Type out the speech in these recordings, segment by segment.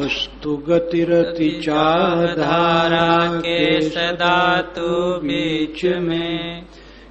वस्तु गतिरति चाधारा के सदा तू बीच में,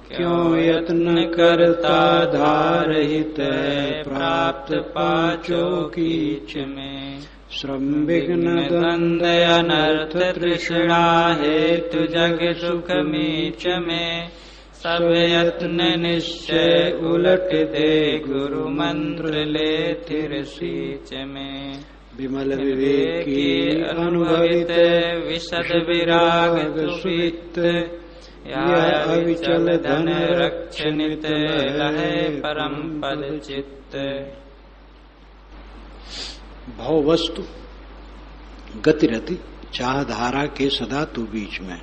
क्यों यत्न करता धारहित है प्राप्त पांचों कीच में। श्रम विघ्न द्वंद अनर्थ तृष्णा हेतु जग सुख मीच में, सब यत्न निश्चय उलट दे गुरु मंत्र ले थिर सीच में। विमल विवेकी अनुभवित विशद विराग सुवित, या अविचल धन रक्षणित लहे परम पद चित्त। भव वस्तु गतिरति चाह धारा के सदा तू बीच में।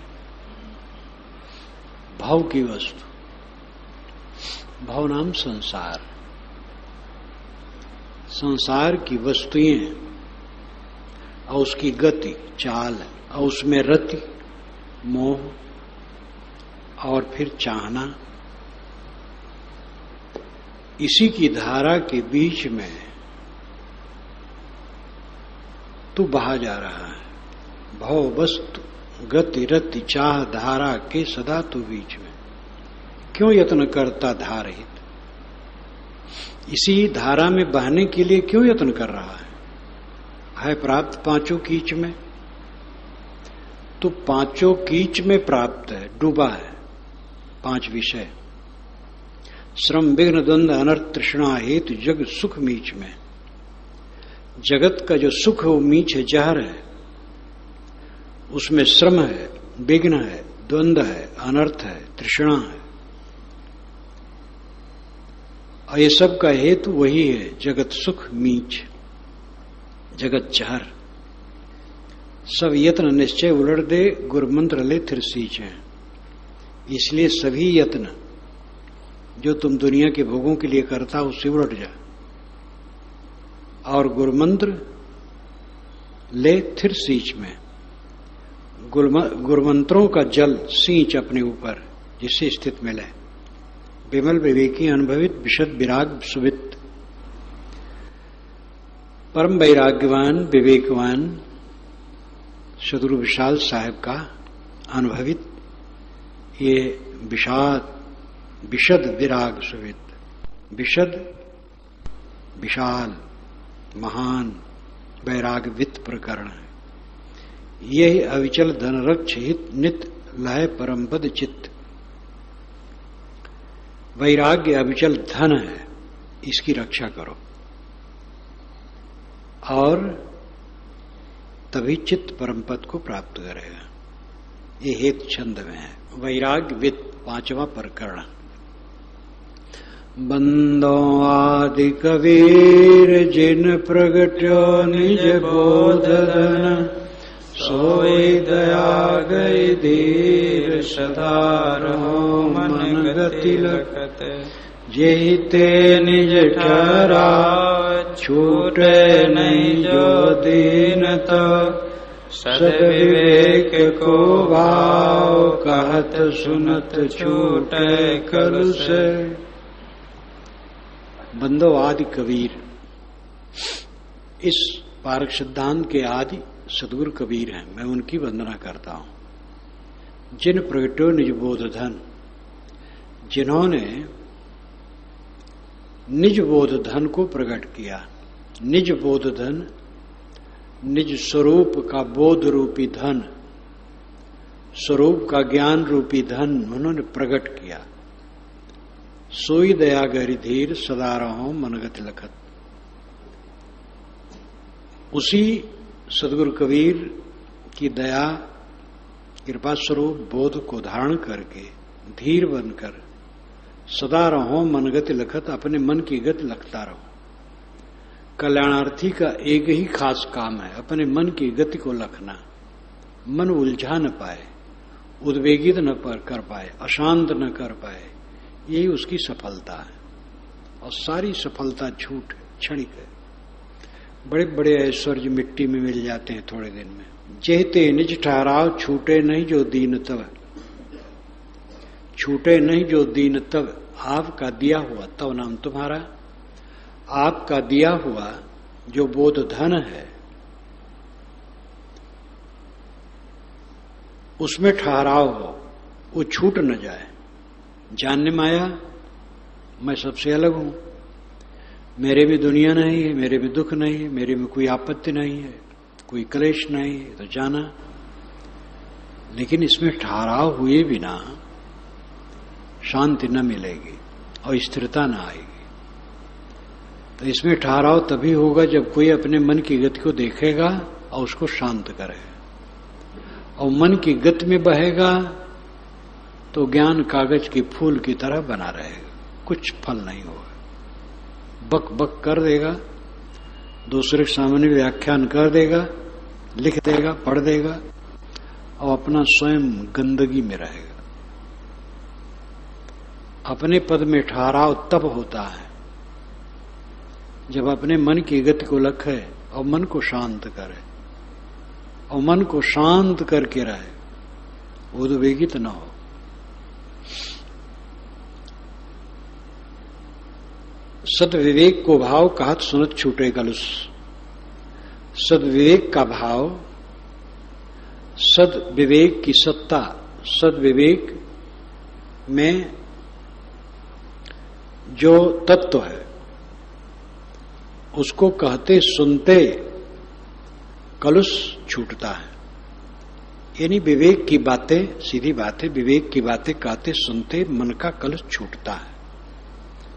भव की वस्तु, भव नाम संसार, संसार की वस्तुएं और उसकी गति चाल और उसमें रति मोह और फिर चाहना, इसी की धारा के बीच में तू बहा जा रहा है। भव वस्तु गति रति चाह धारा के सदा तू बीच में, क्यों यत्न करता धारहित। इसी धारा में बहने के लिए क्यों यत्न कर रहा है प्राप्त पांचों कीच में। तो पांचों कीच में प्राप्त है, डूबा है। पांच विषय श्रम विघ्न द्वंद अनर्थ तृष्णा हेतु जग सुख मीच में। जगत का जो सुख है वो मीच है, जहर है। उसमें श्रम है, विघ्न है, द्वंद है, अनर्थ है, तृष्णा है, और ये सब का हेतु वही है, जगत सुख मीच, जगत जहर। सब यत्न निश्चय उलट दे गुरु मंत्र ले थिर सींच है। इसलिए सभी यत्न जो तुम दुनिया के भोगों के लिए करता उससे उलट जा और गुरु मंत्र ले थिर सींच में। गुरु मंत्रों का जल सींच अपने ऊपर, जिससे स्थित मिले। विमल विवेकी अनुभवित विशद विराग सुवित। परम वैराग्यवान विवेकवान सदगुरु विशाल साहब का अनुभवित ये विशद विराग सुवित। विशद विशाल महान वैरागवित प्रकरण है। यही अविचल धनरक्ष हित नित लय परम पद चित्त। वैराग्य अविचल धन है, इसकी रक्षा करो और तभी चित्त परम पद को प्राप्त करेगा। ये हेतु छंद में है। वैराग्य वित पांचवा प्रकरण। बंदो आदि कबीर जिन प्रगट्यो निज बोध धन, सोई दया गई धीर सदा रहो मन गति लखत। जेहि ते निज ठहरा छूटे नहीं जो दीनता, सद्विवेक को भाव कहत सुनत छूटे कल से। बंदो आदि कबीर, इस पारक सिद्धांत के आदि सदगुरु कबीर हैं, मैं उनकी वंदना करता हूं। जिन प्रगटो निज बोध धन, जिन्होंने निज बोध धन को प्रकट किया। निज बोध धन, निज स्वरूप का बोध रूपी धन, स्वरूप का ज्ञान रूपी धन उन्होंने प्रकट किया। सोई दया गहरी धीर सदा रहो मनगति लखत। उसी सदगुरु कबीर की दया कृपा स्वरूप बोध को धारण करके धीर बनकर सदा रहो मनगति लखत, अपने मन की गति लखता रहो। कल्याणार्थी का एक ही खास काम है, अपने मन की गति को लखना। मन उलझा न पाए, उद्वेगित न कर पाए, अशांत न कर पाए, यही उसकी सफलता है। और सारी सफलता झूठ क्षणिक है। बड़े बड़े ऐश्वर्य मिट्टी में मिल जाते हैं थोड़े दिन में। जेहते निज ठहराव छूटे नहीं जो दीन तब, छूटे नहीं जो दीन तब। आपका दिया हुआ, तब नाम तुम्हारा, आपका दिया हुआ जो बोध धन है उसमें ठहराव हो, वो छूट न जाए। जानने माया मैं सबसे अलग हूं, मेरे में दुनिया नहीं है, मेरे में दुख नहीं है, मेरे में कोई आपत्ति नहीं है, कोई क्लेश नहीं है, तो जाना। लेकिन इसमें ठहराव हुए बिना शांति न मिलेगी और स्थिरता न आएगी। तो इसमें ठहराव तभी होगा जब कोई अपने मन की गति को देखेगा और उसको शांत करे, और मन की गति में बहेगा तो ज्ञान कागज के फूल की तरह बना रहेगा, कुछ फल नहीं होगा। बक बक कर देगा, दूसरे के सामने व्याख्यान कर देगा, लिख देगा, पढ़ देगा, और अपना स्वयं गंदगी में रहेगा। अपने पद में ठहराव तब होता है जब अपने मन की गति को लखे और मन को शांत करे, और मन को शांत करके रहे, उद्वेगित न हो। सद्विवेक को भाव कहत सुनत छूटे कलुष। सद्विवेक का भाव, सद्विवेक की सत्ता, सद्विवेक में जो तत्व है उसको कहते सुनते कलुष छूटता है। यानी विवेक की बातें, सीधी बात है, विवेक की बातें कहते सुनते मन का कलुष छूटता है।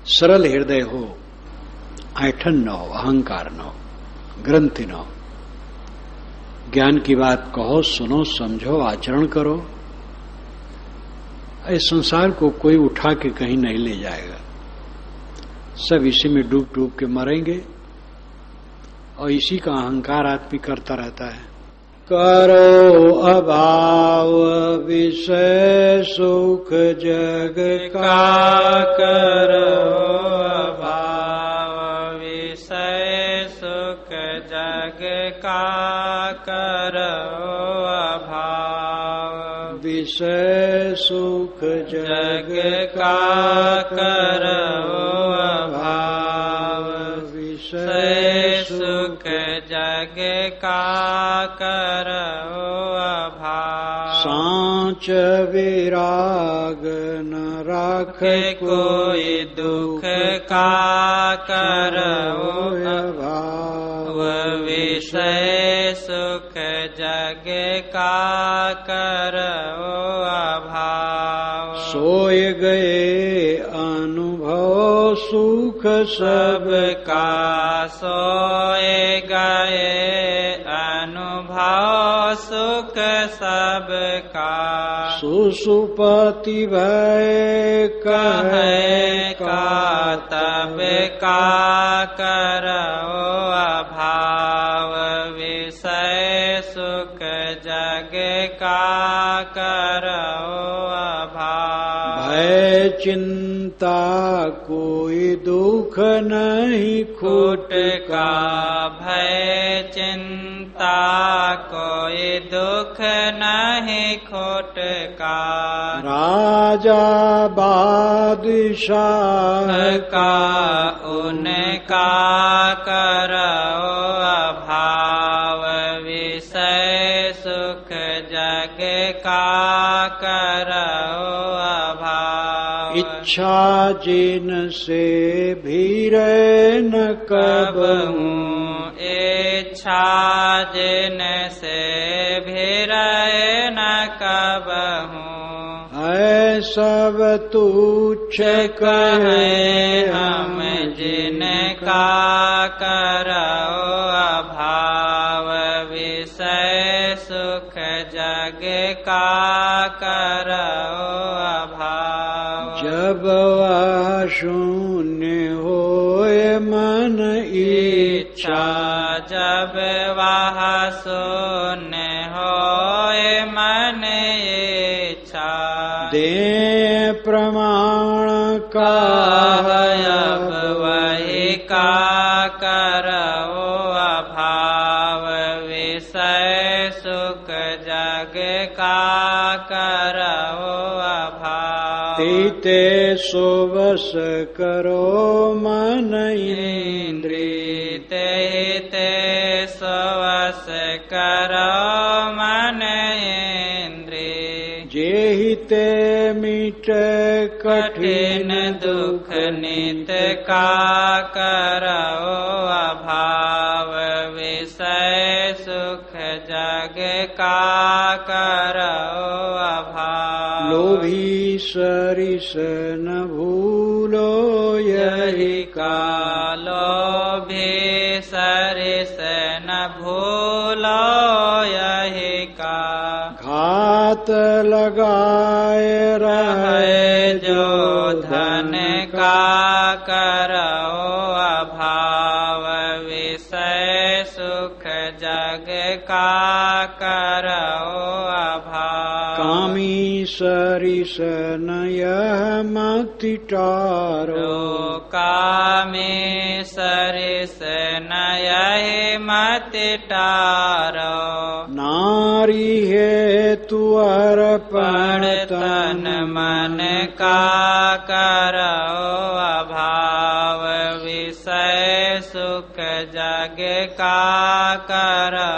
सरल हृदय हो, ऐठन न हो, अहंकार न हो, ग्रंथि न हो। ज्ञान की बात कहो, सुनो, समझो, आचरण करो। इस संसार को कोई उठा के कहीं नहीं ले जाएगा, सब इसी में डूब डूब के मरेंगे, और इसी का अहंकार आदमी करता रहता है। करो अभाव विषय सुख जग का, करो अभाव विषय सुख जग का, करो अभाव विषय सुख जग का, करो अभाव विषय सुख जग का, करो अभाव। सांच विराग न राखे कोई दुख का, करो अभाव विषय सुख जग का, करो अभाव। सोए गए अनुभव सुख सबका, सोए गए अनुभव सुख सबका। सुसुपति भय कहे का तब का, करो अभाव विषय सुख जग का, करो अभाव। भय चिंता कोई दुख नहीं खूट का, भय चिंता कोई दुख नहीं खूट का। राजा बादशाह का उनका, करो अभाव विषय सुख जग का, करो अभाव। इच्छा जिन से भी रहे न कबहूँ, इच्छा जिन से भी रहे न कबहूँ। है सब तुच्छ कहे हम जिनका, करो अभाव विषय सुख जग का, करो अभाव। जब वह शून्य होए मन इच्छा, जब वह शून्य होए मन इच्छा। दे प्रमाण का अब वही का, करो अभाव विषय सुख जग का, करो अभाव। तीते सोवस करो मन इंद्रिय, ते सोवस करो मन इंद्रिय। ते मीट कठिन दुख नित का करो अभाव विषय सुख जग का करो अभाव लोभी सरिस न भूलो यही का लोभी सरिस न भूलो यही का घात लगाए रहे जो धन का करो अभाव विषय सुख जग का करो अभाव कामी सरिस न यह मति टारो कामे सरिस न यही मत टारो नारी हेतु अर्पण तन मन का करो अभाव विषय सुख जग का करो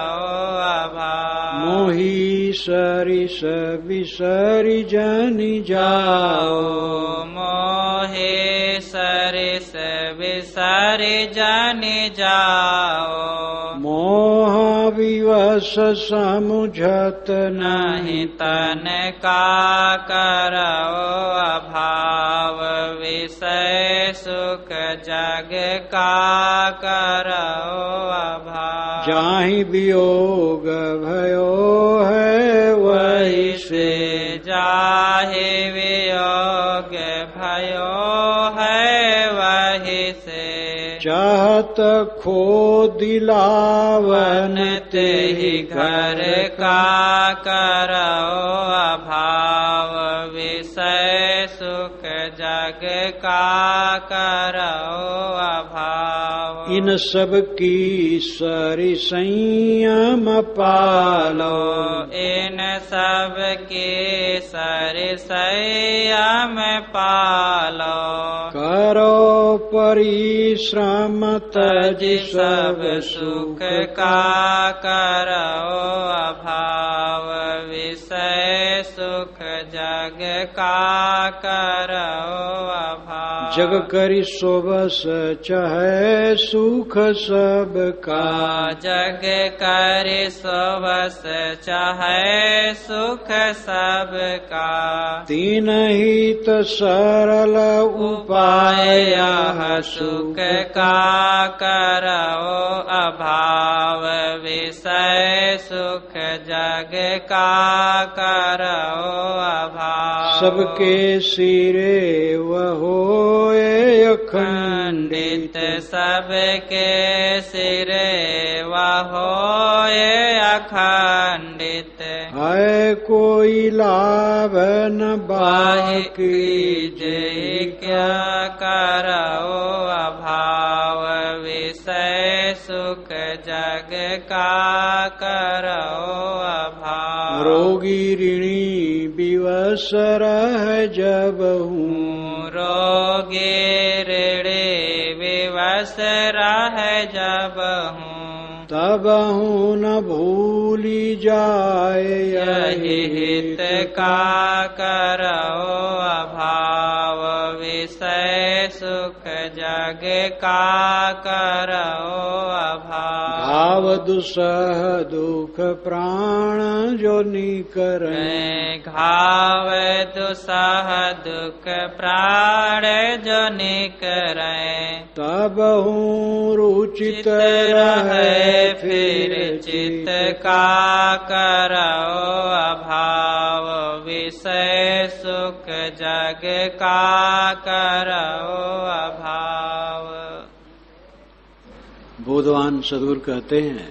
अभाव मोही सरिस विसरि जनि जाओ मोहे सरिस विसरि जनि जाओ मोह विवश समुझत नहीं तन का करो अभाव विषय सुख जग का करो अभाव जाहि वियोग भयो है वही से जाहि वियोग भयो है वही से चाहत खो दिलावन ते ही घर का करो अभाव विषय सुख जग का करो अभाव इन सब की सरि संयम पालो इन सब के सर संयम पालो करो परिश्रम तज सब सुख का करो अभाव विषय सुख जग का करो अभाव जग करि सोबस चाहे सुख सब का जग कर सोबस चाहे सुख सब का तीन हित सरल उपाय यह सुख का करो अभाव विषय सुख जग का करो अभाव सबके सिरे वह होए अखंडित सबके सिरे वह होए अखंडित है कोई लाभ न बाकी जय क्या करो अभाव विषय सुख जग का करो अभाव रोगी ऋणी विवश रह जब हूँ रोगे ऋणी विवश रह जब हूँ तब हूँ न भूली जाए यही हित का करो अभाव विषय सुख जग का करो अभाव भाव दुसह दुख प्राण जो निकरे घाव दुसह दुख प्राण जो निकरे तब हूँ रुचित रहे फिर चित का करो अभाव विषय सुख जग का करो अभाव। बोधवान सदगुरु कहते हैं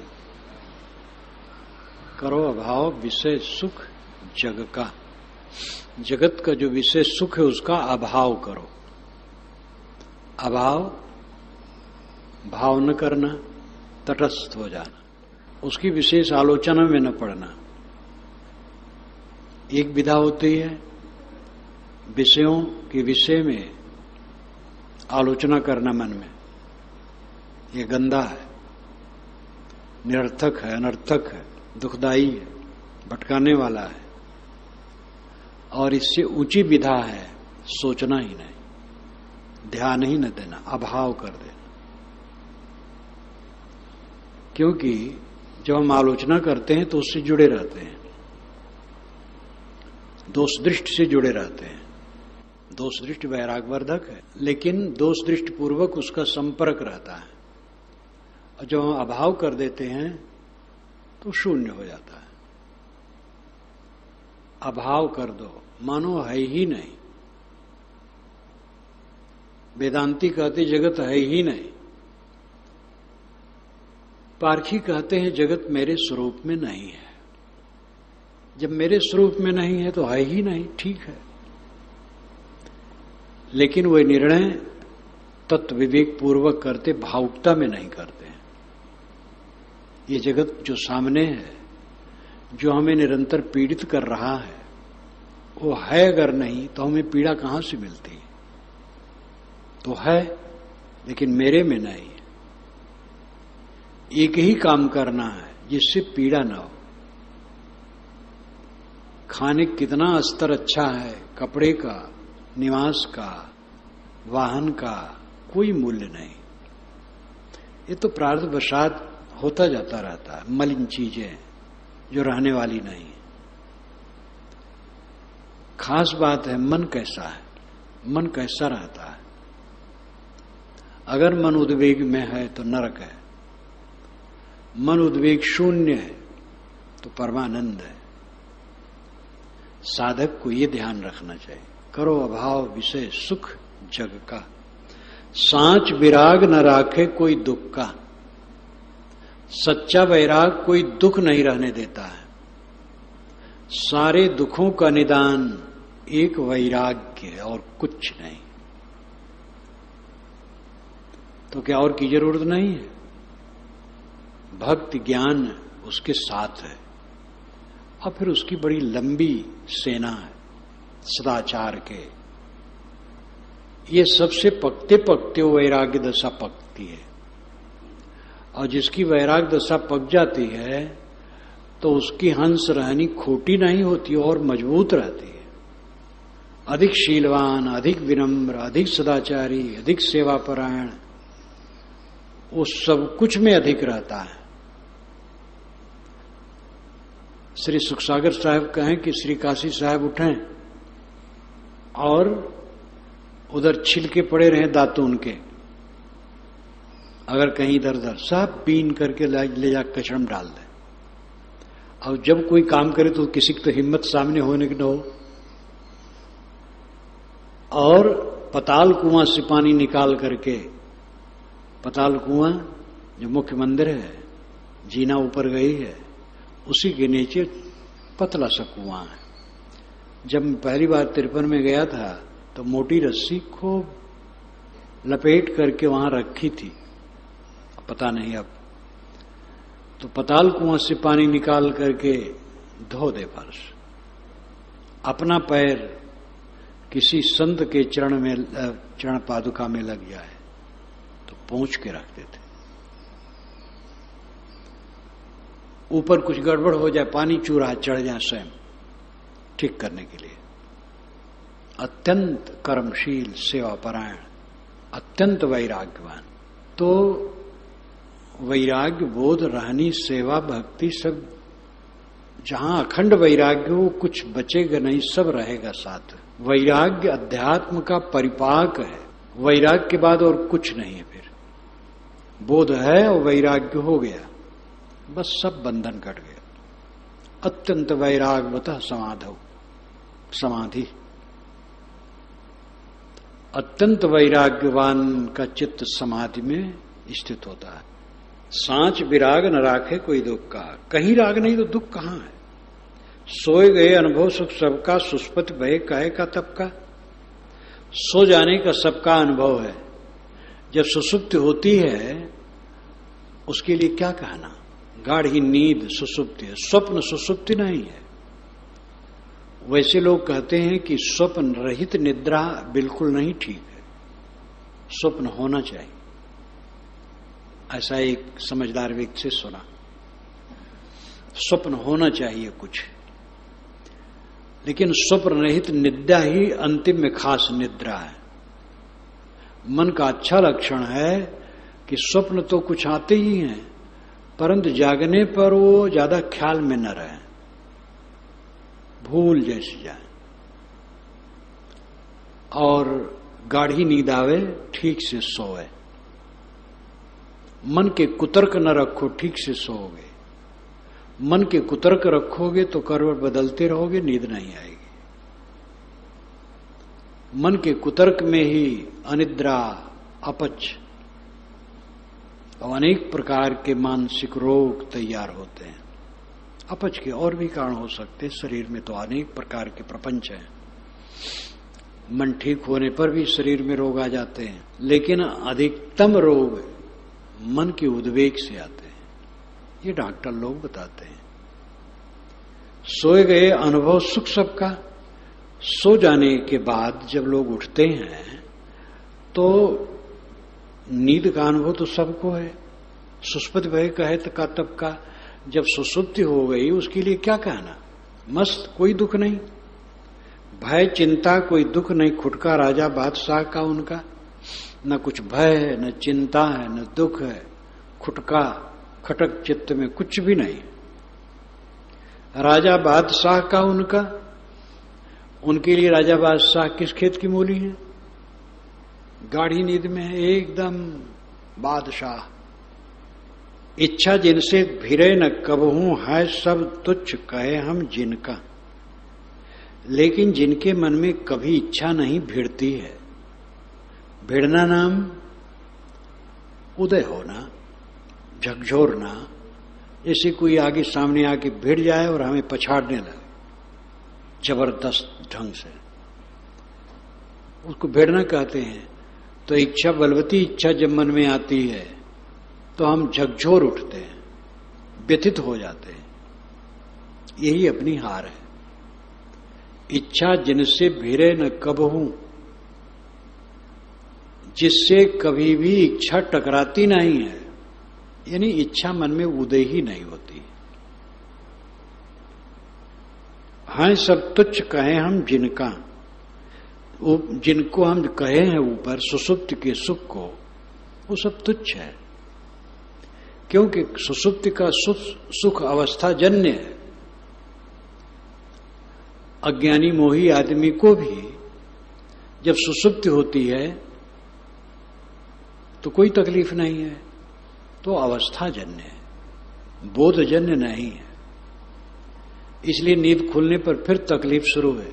करो अभाव विषय सुख जग का, जगत का जो विषय सुख है उसका अभाव करो। अभाव भाव न करना, तटस्थ हो जाना, उसकी विशेष आलोचना में न पड़ना। एक विधा होती है विषयों के विषय में आलोचना करना मन में, ये गंदा है, निरर्थक है, अनर्थक है, दुखदाई है, भटकाने वाला है। और इससे ऊंची विधा है सोचना ही नहीं, ध्यान ही न देना, अभाव कर देना। क्योंकि जब हम आलोचना करते हैं तो उससे जुड़े रहते हैं, दोष दृष्टि से जुड़े रहते हैं। दोष दृष्टि वैरागवर्धक है, लेकिन दोष दृष्टि पूर्वक उसका संपर्क रहता है। और जब हम अभाव कर देते हैं तो शून्य हो जाता है। अभाव कर दो, मानो है ही नहीं। वेदांती कहते जगत है ही नहीं, पारखी कहते हैं जगत मेरे स्वरूप में नहीं है। जब मेरे स्वरूप में नहीं है तो है ही नहीं, ठीक है। लेकिन वे निर्णय तत्व विवेक पूर्वक करते, भावुकता में नहीं करते। ये जगत जो सामने है, जो हमें निरंतर पीड़ित कर रहा है, वो है अगर नहीं तो हमें पीड़ा कहां से मिलती? तो है, लेकिन मेरे में नहीं। एक ही काम करना है जिससे पीड़ा न हो। खाने कितना स्तर अच्छा है, कपड़े का, निवास का, वाहन का कोई मूल्य नहीं। ये तो प्रारब्धवशात होता जाता रहता है, मलिन चीजें जो रहने वाली नहीं। खास बात है मन कैसा है, मन कैसा रहता है। अगर मन उद्वेग में है तो नरक है, मन उद्वेग शून्य है तो परमानंद है। साधक को ये ध्यान रखना चाहिए, करो अभाव विषय सुख जग का, सांच विराग न राखे कोई दुख का। सच्चा वैराग कोई दुख नहीं रहने देता है। सारे दुखों का निदान एक वैराग्य है और कुछ नहीं। तो क्या और की जरूरत नहीं है? भक्ति ज्ञान उसके साथ है, और फिर उसकी बड़ी लंबी सेना है सदाचार के। ये सबसे पकते पकते वैराग्य दशा पकती है, और जिसकी वैराग्य दशा पक जाती है तो उसकी हंस रहनी खोटी नहीं होती और मजबूत रहती है। अधिक शीलवान, अधिक विनम्र, अधिक सदाचारी, अधिक सेवापरायण, वो सब कुछ में अधिक रहता है। श्री सुखसागर साहब कहें कि श्री काशी साहब उठें और उधर छिलके पड़े रहे दातून के, अगर कहीं इधर उधर सब बीन करके ले जा कचरा में डाल दे। और जब कोई काम करे तो किसी की तो हिम्मत सामने होने की न हो। और पताल कुआं से पानी निकाल करके, पताल कुआं जो मुख्य मंदिर है, जीना ऊपर गई है, उसी के नीचे पतला सा कुआं है। जब मैं पहली बार 53 में गया था तो मोटी रस्सी खूब लपेट करके वहां रखी थी, पता नहीं अब। तो पताल कुआं से पानी निकाल करके धो दे फर्श। अपना पैर किसी संत के चरण पादुका में लग जाए तो पोंछ के रखते थे। ऊपर कुछ गड़बड़ हो जाए, पानी चूरा चढ़ जाए स्वयं ठीक करने के लिए। अत्यंत कर्मशील, सेवापरायण, अत्यंत वैराग्यवान। तो वैराग्य बोध, रहनी, सेवा, भक्ति सब, जहां अखंड वैराग्य हो कुछ बचेगा नहीं, सब रहेगा साथ। वैराग्य अध्यात्म का परिपाक है। वैराग्य के बाद और कुछ नहीं है। फिर बोध है और वैराग्य हो गया, बस सब बंधन कट गया। अत्यंत वैराग्यवतः समाधौ, समाधि। अत्यंत वैराग्यवान का चित्त समाधि में स्थित होता है। सांच विराग न राखे कोई दुख का, कहीं राग नहीं तो दुख कहां है। सोए गए अनुभव सुख सबका, सुष्पति भय कहे का तब का। सो जाने का सबका अनुभव है। जब सुसुप्ति होती है उसके लिए क्या कहना, गाढ़ी नींद सुसुप्ति है, स्वप्न सुसुप्ति नहीं है। वैसे लोग कहते हैं कि स्वप्न रहित निद्रा बिल्कुल नहीं ठीक है, स्वप्न होना चाहिए। ऐसा एक समझदार व्यक्ति से सुना, स्वप्न होना चाहिए कुछ। लेकिन स्वप्न रहित निद्रा ही अंतिम में खास निद्रा है। मन का अच्छा लक्षण है कि स्वप्न तो कुछ आते ही हैं, परंतु जागने पर वो ज्यादा ख्याल में न रहे, भूल जैसी जाए, और गाढ़ी नींद आवे, ठीक से सोए। मन के कुतर्क न रखो, ठीक से सोओगे। मन के कुतर्क रखोगे तो करवट बदलते रहोगे, नींद नहीं आएगी। मन के कुतर्क में ही अनिद्रा, अपच और अनेक प्रकार के मानसिक रोग तैयार होते हैं। अपच के और भी कारण हो सकते हैं, शरीर में तो अनेक प्रकार के प्रपंच हैं। मन ठीक होने पर भी शरीर में रोग आ जाते हैं, लेकिन अधिकतम रोग मन के उद्वेग से आते हैं, ये डॉक्टर लोग बताते हैं। सोए गए अनुभव सुख सबका। सो जाने के बाद जब लोग उठते हैं तो नींद का अनुभव तो सबको है। सुषुप्ति भय कहे का तब का, जब सुषुप्ति हो गई उसके लिए क्या कहना, मस्त, कोई दुख नहीं, भय चिंता कोई दुख नहीं। खुटका राजा बादशाह का उनका, न कुछ भय है, न चिंता है, न दुख है, खुटका खटक चित्त में कुछ भी नहीं। राजा बादशाह का उनका, उनके लिए राजा बादशाह किस खेत की मूली है, गाढ़ी नींद में है एकदम बादशाह। इच्छा जिनसे भिरे न कबहू है, सब तुच्छ कहे हम जिनका। लेकिन जिनके मन में कभी इच्छा नहीं भिड़ती है, भिड़ना नाम उदय होना, झकझोरना। जैसे कोई आगे सामने आके भिड़ जाए और हमें पछाड़ने लगे जबरदस्त ढंग से, उसको भिड़ना कहते हैं। तो इच्छा, बलवती इच्छा जब मन में आती है तो हम झकझोर उठते हैं, व्यथित हो जाते हैं। यही अपनी हार है। इच्छा जिनसे भिरे न कबहू, जिससे कभी भी इच्छा टकराती नहीं है, यानी इच्छा मन में उदय ही नहीं होती। हाँ, सब तुच्छ कहें हम जिनका, जिनको हम कहे हैं ऊपर सुषुप्ति के सुख को, वो सब तुच्छ है। क्योंकि सुषुप्ति का सुख अवस्था जन्य है। अज्ञानी मोही आदमी को भी जब सुषुप्ति होती है तो कोई तकलीफ नहीं है, तो अवस्था जन्य है, बोध जन्य नहीं है। इसलिए नींद खुलने पर फिर तकलीफ शुरू है।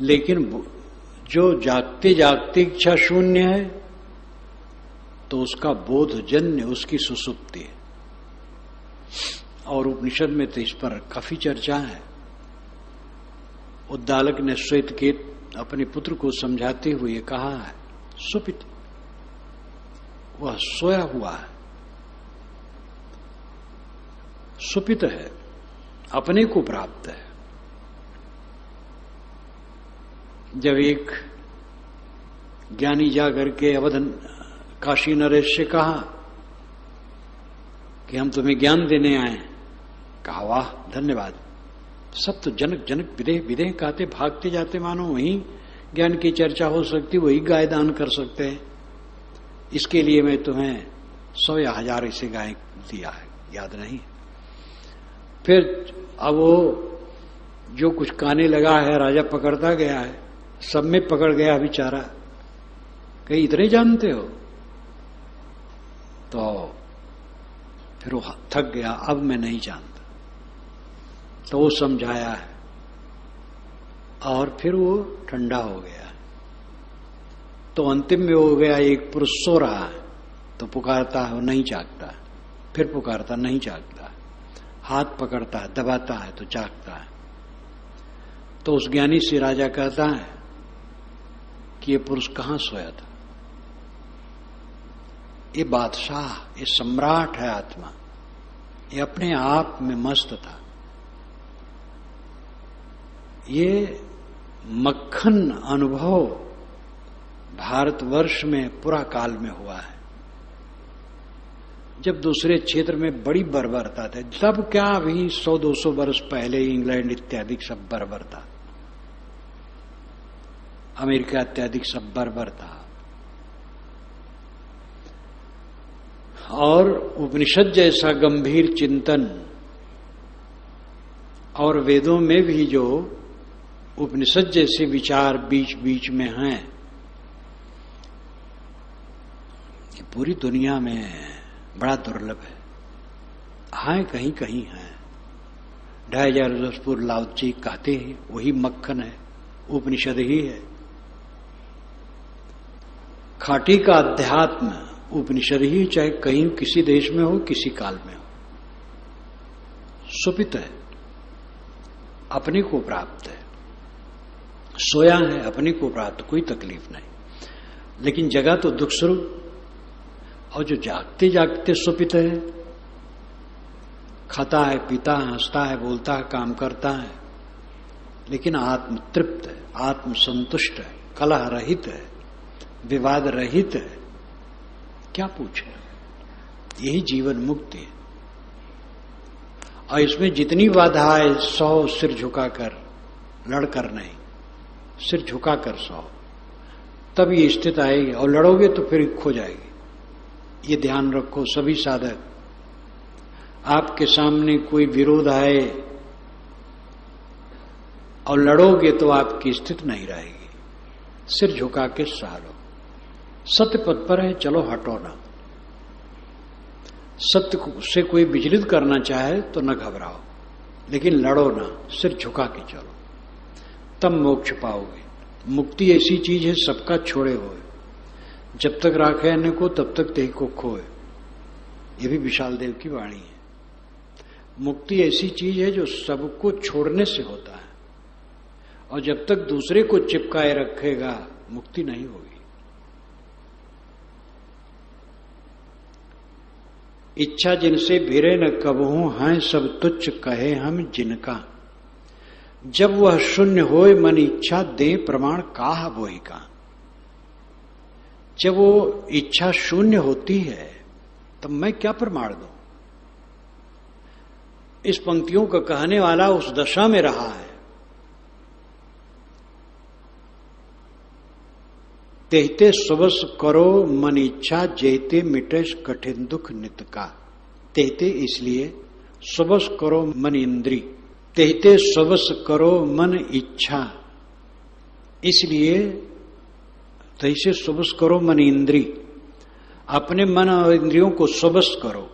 लेकिन जो जागते जागते इच्छा शून्य है तो उसका बोध जन्य उसकी सुसुप्ति है। और उपनिषद में तो इस पर काफी चर्चा है। उद्दालक ने श्वेतकेत अपने पुत्र को समझाते हुए कहा है, सुपित, वह सोया हुआ है, सुपित है, अपने को प्राप्त है। जब एक ज्ञानी जाकर के अवध काशी नरेश से कहा कि हम तुम्हें ज्ञान देने आए, कहा वाह धन्यवाद, सब तो जनक जनक विदेह विदेह कहते भागते जाते, मानो वहीं ज्ञान की चर्चा हो सकती, वही गाय दान कर सकते हैं। इसके लिए मैं तुम्हें 100 या 1000 ऐसे गाय दिया है, याद नहीं। फिर अब वो जो कुछ काने लगा है राजा पकड़ता गया है, सब में पकड़ गया बेचारा, कहीं इतने जानते हो? तो फिर वो थक गया, अब मैं नहीं जानता। तो वो समझाया है और फिर वो ठंडा हो गया। तो अंतिम में हो गया, एक पुरुष सो रहा है तो पुकारता है, वो नहीं जागता, फिर पुकारता नहीं जागता, हाथ पकड़ता है, दबाता है तो जागता है। तो उस ज्ञानी से राजा कहता है कि ये पुरुष कहां सोया था? ये बादशाह, ये सम्राट है आत्मा, ये अपने आप में मस्त था। ये मक्खन अनुभव भारतवर्ष में पूरा काल में हुआ है। जब दूसरे क्षेत्र में बड़ी बर्बरता था, तब क्या अभी 100-200 वर्ष पहले इंग्लैंड इत्यादि सब बर्बर था, अमेरिका इत्यादि सब बर्बर था। और उपनिषद जैसा गंभीर चिंतन और वेदों में भी जो उपनिषद जैसे विचार बीच बीच में हैं, ये पूरी दुनिया में बड़ा दुर्लभ है। हाँ, कहीं कहीं है। 2500 वर्ष पूर्व लाओ जी कहते हैं वही मक्खन है, उपनिषद ही है। खाटी का अध्यात्म उपनिषद ही, चाहे कहीं किसी देश में हो, किसी काल में हो, सुपित है, अपने को प्राप्त है, सोया है, अपने को प्राप्त, कोई तकलीफ नहीं। लेकिन जगह तो दुख स्वरूप, और जो जागते जागते सुपित है, खाता है, पीता है, हंसता है, बोलता है, काम करता है, लेकिन आत्म तृप्त है, आत्म संतुष्ट है, कलह रहित है, विवाद रहित है, क्या पूछे? यही जीवन मुक्ति है। और इसमें जितनी बाधाएं 100 सिर झुकाकर, लड़कर नहीं, सिर झुकाकर 100, तब ये स्थिति आएगी। और लड़ोगे तो फिर खो जाएगी। ये ध्यान रखो सभी साधक, आपके सामने कोई विरोध आए और लड़ोगे तो आपकी स्थिति नहीं रहेगी। सिर झुका के सह लो। सत्य पथ पर है, चलो हटो ना। सत्य से कोई विचलित करना चाहे तो न घबराओ, लेकिन लड़ो ना, सिर झुका के चलो, तब मोक्ष पाओगे। मुक्ति ऐसी चीज है सबका छोड़े हुए, जब तक राखे अन्य को तब तक तेह को खोए। ये भी विशाल देव की वाणी है। मुक्ति ऐसी चीज है जो सबको छोड़ने से होता है, और जब तक दूसरे को चिपकाए रखेगा मुक्ति नहीं होगी। इच्छा जिनसे भिरे न कबहू हैं, सब तुच्छ कहे हम जिनका। जब वह शून्य होए मन इच्छा, दे प्रमाण काह बोहि का। जब वो इच्छा शून्य होती है तब मैं क्या प्रमाण दूं? इस पंक्तियों का कहने वाला उस दशा में रहा है। तेहते सुबस करो मन इच्छा, जेते मिटे कठिन दुख नित का। तेहते इसलिए सुबस करो मन इंद्री, तेहते सुबस करो मन इच्छा, इसलिए तैसे सुबस करो मन इंद्री, अपने मन और इंद्रियों को सुबस करो।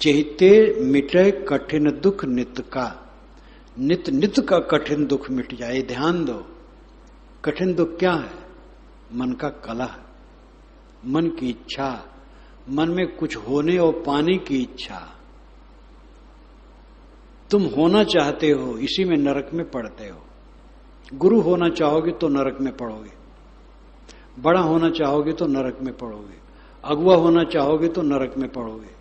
जेते मिटे कठिन दुख नित का, नित नित का कठिन दुख मिट जाए। ध्यान दो, कठिन दुख क्या है? मन का कलह, मन की इच्छा, मन में कुछ होने और पाने की इच्छा। तुम होना चाहते हो, इसी में नरक में पड़ते हो। गुरु होना चाहोगे तो नरक में पड़ोगे, बड़ा होना चाहोगे तो नरक में पड़ोगे, अगुआ होना चाहोगे तो नरक में पड़ोगे,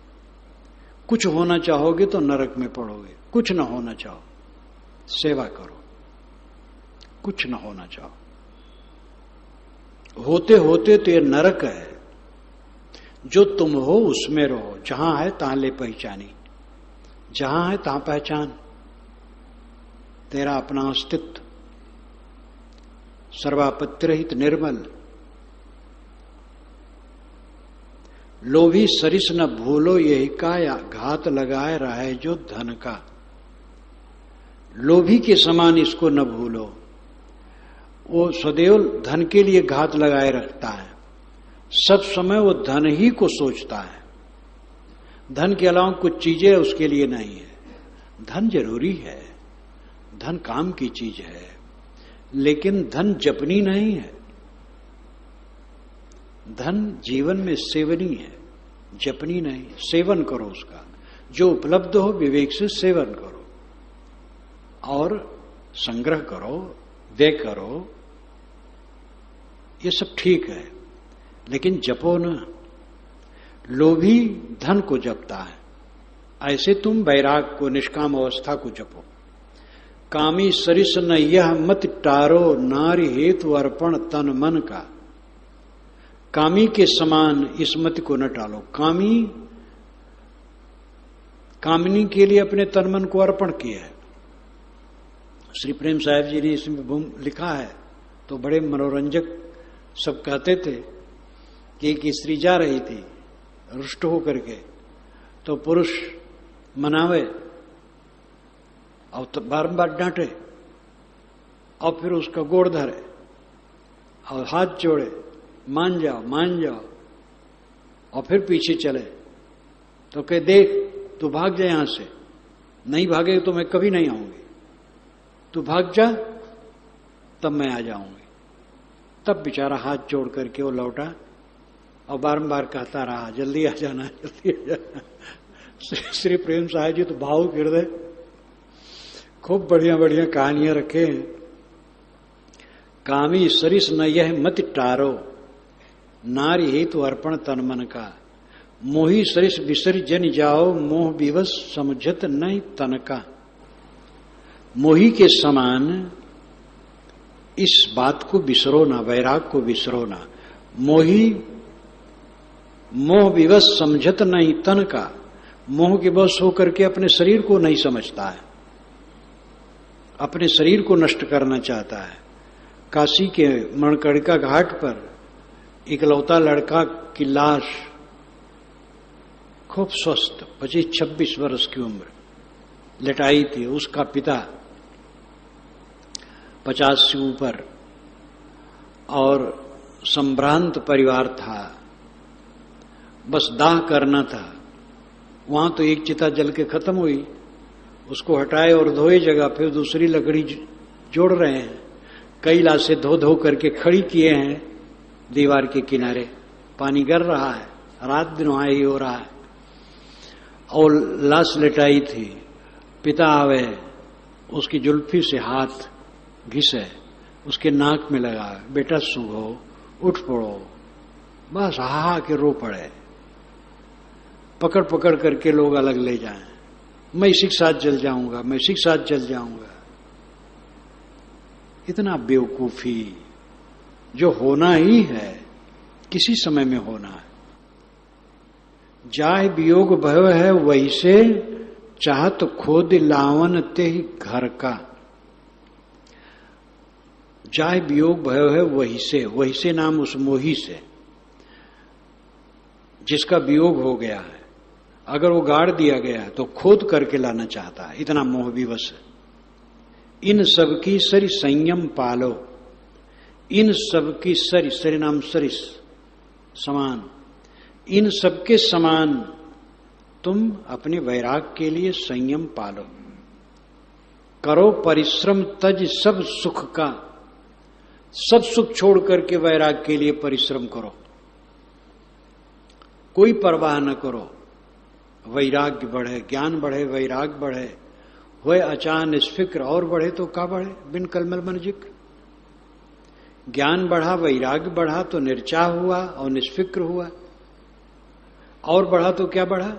कुछ होना चाहोगे तो नरक में पड़ोगे। कुछ न होना चाहो, सेवा करो। कुछ न होना चाहो, होते होते तो ये नरक है। जो तुम हो उसमें रहो, जहां है तहां ले पहचानी, जहां है तहां पहचान। तेरा अपना अस्तित्व सर्वापत्ति रहित निर्मल। लोभी सरिस न भूलो यही का, या घात लगाए रहे जो धन का। लोभी के समान इसको न भूलो, वो सदैव धन के लिए घात लगाए रखता है। सब समय वो धन ही को सोचता है, धन के अलावा कुछ चीजें उसके लिए नहीं है। धन जरूरी है, धन काम की चीज है, लेकिन धन जपनी नहीं है। धन जीवन में सेवनी है, जपनी नहीं। सेवन करो उसका, जो उपलब्ध हो विवेक से सेवन करो, और संग्रह करो, व्यय करो, ये सब ठीक है, लेकिन जपो न। लोभी धन को जपता है, ऐसे तुम वैराग को, निष्काम अवस्था को जपो। कामी सरिस न यह मत टारो, नारी हेतु अर्पण तन मन का। कामी के समान इस मत को न टालो। कामी कामिनी के लिए अपने तन मन को अर्पण किया है। श्री प्रेम साहब जी ने इसमें लिखा है, तो बड़े मनोरंजक सब कहते थे कि एक स्त्री जा रही थी रुष्ट होकर के, तो पुरुष मनावे और तो बारंबार डांटे और फिर उसका गोड़ धरे और हाथ जोड़े, मान जाओ मान जाओ, और फिर पीछे चले तो कहे देख तू भाग जा यहां से, नहीं भागे तो मैं कभी नहीं आऊंगी, तू भाग जा तब मैं आ जाऊंगी। तब बेचारा हाथ जोड़ करके वो लौटा और बारंबार कहता रहा जल्दी आ जाना जल्दी आ जाना। श्री प्रेम साहब जी तो भावुक हृदय, खूब बढ़िया बढ़िया कहानियां रखे हैं। कामी सरिस न यह मत टारो, नारी हेतु अर्पण तन मन का, मोही सरिस विसर्जन जाओ, मोह विवश समझत नहीं तन का। मोही के समान इस बात को बिसरो ना, वैराग को बिसरो ना। मोही मोह विवश समझत नहीं तन का, मोह के वश होकर के अपने शरीर को नहीं समझता है, अपने शरीर को नष्ट करना चाहता है। काशी के मणकणिका घाट पर इकलौता लड़का की लाश, खूब स्वस्थ 25-26 वर्ष की उम्र, लटाई थी। उसका पिता 50 से ऊपर और संभ्रांत परिवार था, बस दाह करना था। वहां तो एक चिता जल के खत्म हुई, उसको हटाए और धोए जगह, फिर दूसरी लकड़ी जोड़ रहे हैं। कई लाशें धो धो करके खड़ी किए हैं दीवार के किनारे, पानी गिर रहा है, रात दिन वहां ही हो रहा है। और लाश लटाई थी, पिता आवे, उसकी जुल्फी से हाथ घिसे, उसके नाक में लगा, बेटा सूंघो, उठ पड़ो, बस हा के रो पड़े। पकड़ पकड़ करके लोग अलग ले जाएं, मैं इसी के साथ जल जाऊंगा, मैं इसी के साथ जल जाऊंगा। इतना बेवकूफी, जो होना ही है किसी समय में होना है। जाय वियोग भय है वैसे, चाहत खोद लावन ते घर का। जाय वियोग भय है वही से नाम उस मोही से जिसका वियोग हो गया है, अगर वो गाड़ दिया गया तो खोद करके लाना चाहता है, इतना मोह विवश है। इन सबकी सरि संयम पालो, इन सबकी सरि नाम सरिस समान, इन सबके समान तुम अपने वैराग के लिए संयम पालो। करो परिश्रम तज सब सुख का, सब सुख छोड़ करके वैराग के लिए परिश्रम करो, कोई परवाह न करो। वैराग्य बढ़े, ज्ञान बढ़े, वैराग बढ़े, होए अचान निष्फिक्र, और बढ़े तो क्या बढ़े, बिन कलमल मन जिक्र। ज्ञान बढ़ा, वैराग्य बढ़ा तो निर्चाह हुआ और निष्फिक्र हुआ, और बढ़ा तो क्या बढ़ा।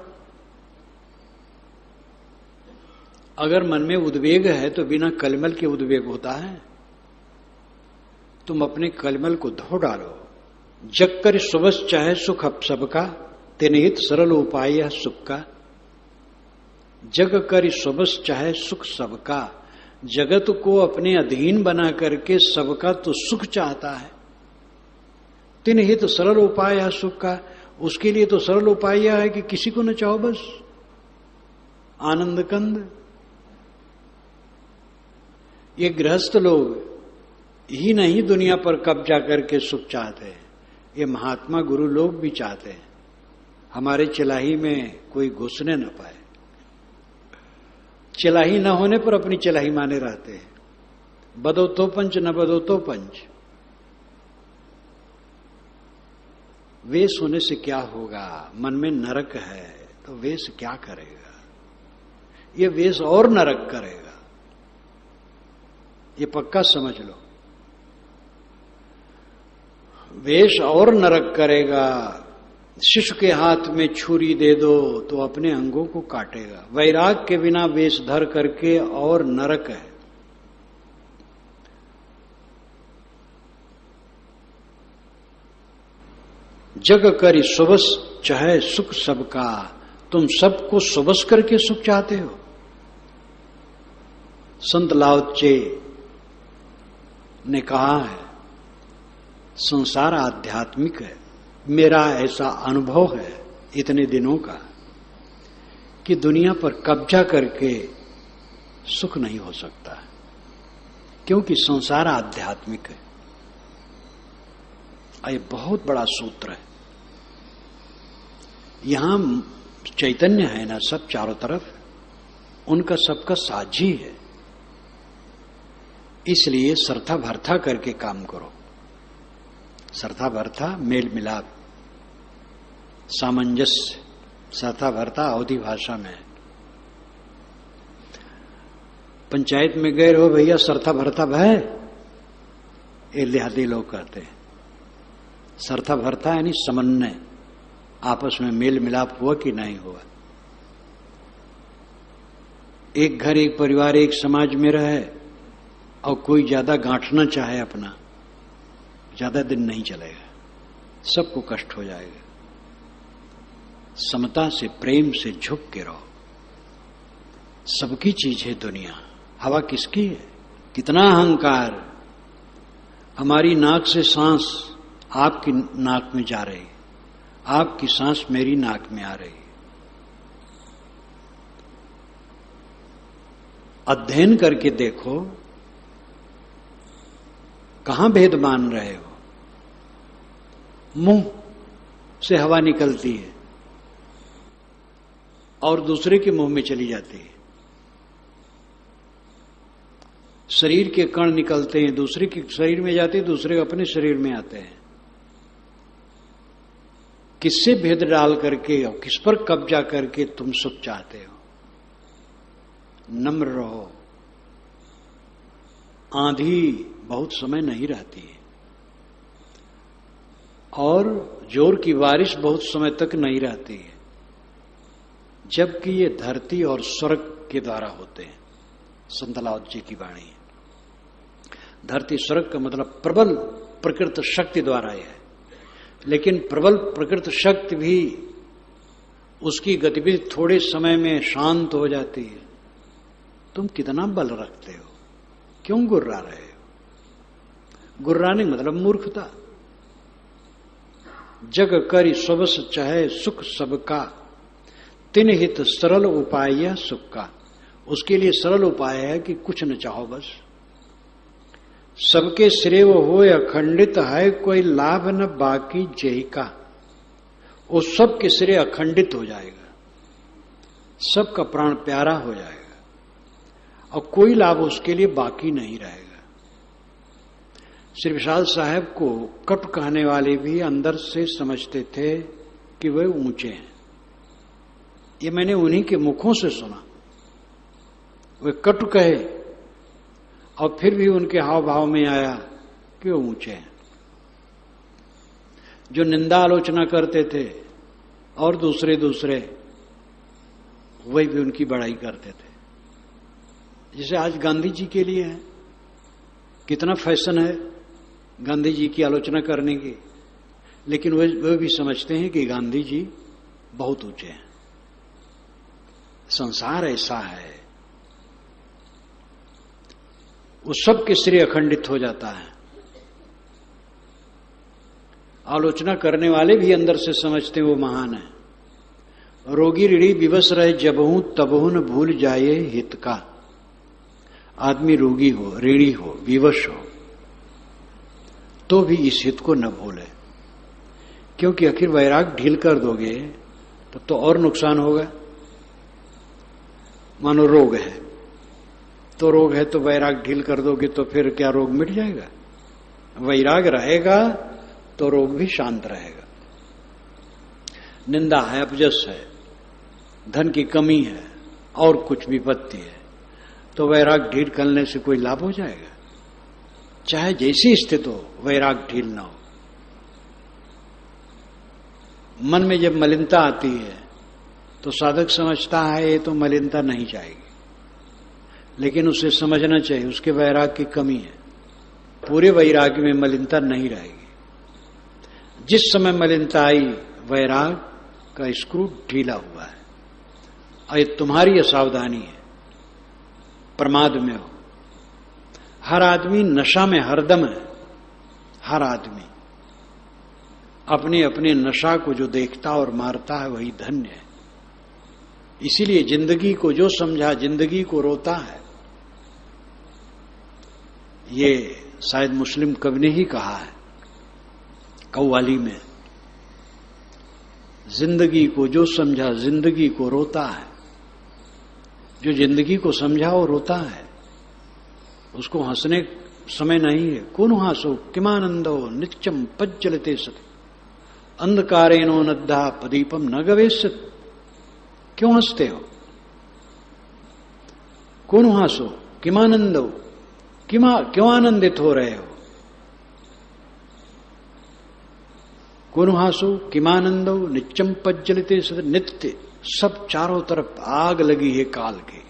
अगर मन में उद्वेग है तो बिना कलमल के उद्वेग होता है। तुम अपने कलमल को धो डालो। जग कर सुबस चाहे सुख अब सबका, तेनिहित सरल उपाय है सुख का। जग कर सुबस चाहे सुख सबका, जगत को अपने अधीन बना करके सबका तो सुख चाहता है। तेनिहित सरल उपाय है सुख का, उसके लिए तो सरल उपाय यह है कि किसी को न चाहो, बस आनंद कंद। ये गृहस्थ लोग ही नहीं दुनिया पर कब्जा करके सुख चाहते हैं, ये महात्मा गुरु लोग भी चाहते हैं हमारे चिलाही में कोई घुसने न पाए। चिलाही न होने पर अपनी चिलाही माने रहते हैं। बदो तो पंच न बदो तो पंच। वेश होने से क्या होगा, मन में नरक है तो वेश क्या करेगा, ये वेश और नरक करेगा, ये पक्का समझ लो। वेश और नरक करेगा। शिशु के हाथ में छुरी दे दो तो अपने अंगों को काटेगा। वैराग के बिना वेश धर करके और नरक है। जग करी सुबस चाहे सुख सबका, तुम सबको सुबस करके सुख चाहते हो। संत लाओ त्से ने कहा है, संसार आध्यात्मिक है। मेरा ऐसा अनुभव है इतने दिनों का कि दुनिया पर कब्जा करके सुख नहीं हो सकता, क्योंकि संसार आध्यात्मिक है। ये बहुत बड़ा सूत्र है। यहां चैतन्य है ना, सब चारों तरफ उनका सबका साझी है। इसलिए सरथा भरथा करके काम करो। सरथा भरथा मेल मिलाप, सामंजस्य। सरथा भरथा अवधी भाषा में। पंचायत में गए हो भैया सरथा भरथा भय, ये देहाती लोग कहते हैं। सरथा भरथा यानी समन्वय, आपस में मेल मिलाप हुआ कि नहीं हुआ। एक घर, एक परिवार, एक समाज में रहे और कोई ज्यादा गांठना चाहे अपना, ज्यादा दिन नहीं चलेगा, सबको कष्ट हो जाएगा। समता से, प्रेम से झुक के रहो। सबकी चीज है दुनिया, हवा किसकी है? कितना अहंकार। हमारी नाक से सांस आपकी नाक में जा रही, आपकी सांस मेरी नाक में आ रही। अध्ययन करके देखो, कहां भेद मान रहे हो? मुंह से हवा निकलती है और दूसरे के मुंह में चली जाती है। शरीर के कण निकलते हैं, दूसरे के शरीर में जाते हैं, दूसरे अपने शरीर में आते हैं। किससे भेद डाल करके और किस पर कब्जा करके तुम सुख चाहते हो? नम्र रहो। आंधी बहुत समय नहीं रहती है और जोर की बारिश बहुत समय तक नहीं रहती है, जबकि ये धरती और स्वर्ग के द्वारा होते हैं। संत लाओ जी की वाणी है। धरती स्वर्ग का मतलब प्रबल प्रकृत शक्ति द्वारा है, लेकिन प्रबल प्रकृत शक्ति भी उसकी गतिविधि थोड़े समय में शांत हो जाती है। तुम कितना बल रखते हो? क्यों गुर्रा रहे हो? गुर्राने मतलब मूर्खता। जग करि सबस चाहे सुख सबका, तिन हित सरल उपाय सुख का। उसके लिए सरल उपाय है कि कुछ न चाहो, बस सबके श्रेय हो अखंडित है, कोई लाभ न बाकी जय का। वो सबके श्रेय अखंडित हो जाएगा, सबका प्राण प्यारा हो जाएगा और कोई लाभ उसके लिए बाकी नहीं रहेगा। श्री विशाल साहब को कटु कहने वाले भी अंदर से समझते थे कि वे ऊंचे हैं। ये मैंने उन्हीं के मुखों से सुना। वे कटु कहे और फिर भी उनके हाव भाव में आया कि वो ऊंचे हैं। जो निंदा आलोचना करते थे और दूसरे वही भी उनकी बड़ाई करते थे। जैसे आज गांधी जी के लिए है, कितना फैशन है गांधी जी की आलोचना करने की, लेकिन वे भी समझते हैं कि गांधी जी बहुत ऊंचे हैं। संसार ऐसा है, वो सबके श्रेय अखंडित हो जाता है। आलोचना करने वाले भी अंदर से समझते हैं वो महान है। रोगी ऋणी विवश रहे जबहू तबहू न भूल जाए हित का। आदमी रोगी हो, ऋणी हो, विवश हो तो भी इस हित को न भूले, क्योंकि आखिर वैराग ढील कर दोगे तो और नुकसान होगा। मानो रोग है तो रोग है तो वैराग ढील कर दोगे तो फिर क्या रोग मिट जाएगा? वैराग रहेगा तो रोग भी शांत रहेगा। निंदा है, अपजस है, धन की कमी है और कुछ विपत्ति है, तो वैराग ढील करने से कोई लाभ हो जाएगा? चाहे जैसी स्थिति हो, वैराग ढील ना हो। मन में जब मलिनता आती है तो साधक समझता है ये तो मलिनता नहीं जाएगी, लेकिन उसे समझना चाहिए उसके वैराग की कमी है। पूरे वैराग में मलिनता नहीं रहेगी। जिस समय मलिनता आई, वैराग का स्क्रू ढीला हुआ है, और ये तुम्हारी असावधानी है, प्रमाद में हो। हर आदमी नशा में हरदम है। हर आदमी अपने अपने नशा को जो देखता और मारता है वही धन्य है। इसीलिए जिंदगी को जो समझा जिंदगी को रोता है। ये शायद मुस्लिम कवि ने ही कहा है कव्वाली में, जिंदगी को जो समझा जिंदगी को रोता है। जो जिंदगी को समझा वो रोता है, उसको हंसने समय नहीं है। कौन हासो किमानंदो नित्यम पज्जलते सति अंधकारेनो नद्धा प्रदीपम न गवेशत। क्यों हंसते हो? कौन हासो किमानंदो, क्यों आनंदित हो रहे हो? कौन हासो किमानंदो नित्यम पज्जलते सति। नित्य सब चारों तरफ आग लगी है काल के।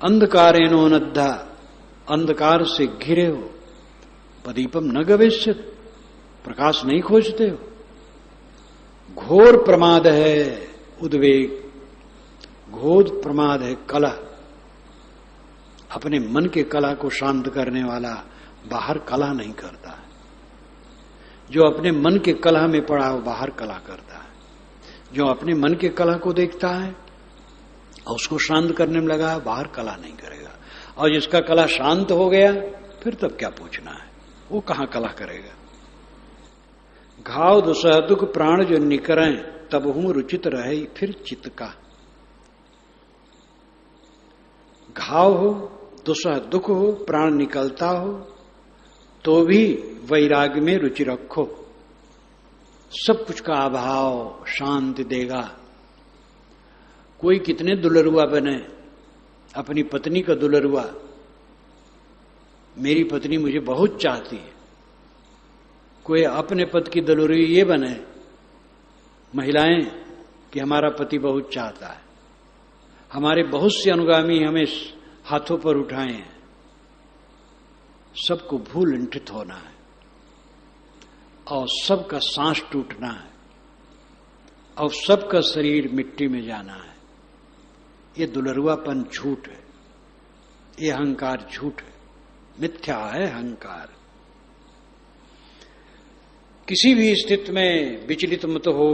अंधकारेनो नद्धा, अंधकार से घिरे हो। प्रदीपम न गवेशत, प्रकाश नहीं खोजते हो। घोर प्रमाद है उद्वेग, घोर प्रमाद है कलह। अपने मन के कलह को शांत करने वाला बाहर कलह नहीं करता है। जो अपने मन के कलह में पड़ा है वो बाहर कलह करता है। जो अपने मन के कलह को देखता है और उसको शांत करने में लगा है, बाहर कलह नहीं करेगा। और जिसका कलह शांत हो गया फिर तब क्या पूछना है, वो कहां कलह करेगा। घाव दुसह दुख प्राण जो निकरें तब हूं रुचित रहे फिर चित्त का। घाव हो, दुसह दुख हो, प्राण निकलता हो तो भी वैराग्य में रुचि रखो। सब कुछ का अभाव शांति देगा। कोई कितने दुलरुआ बने, अपनी पत्नी का दुलरुआ, मेरी पत्नी मुझे बहुत चाहती है। कोई अपने पति की दुलरुई ये बने महिलाएं कि हमारा पति बहुत चाहता है। हमारे बहुत से अनुगामी हमें हाथों पर उठाए हैं। सबको भूल लुंठित होना है और सबका सांस टूटना है और सबका शरीर मिट्टी में जाना है। ये दुलरुआपन झूठ है, ये अहंकार झूठ है, मिथ्या है अहंकार। किसी भी स्थिति में विचलित मत हो।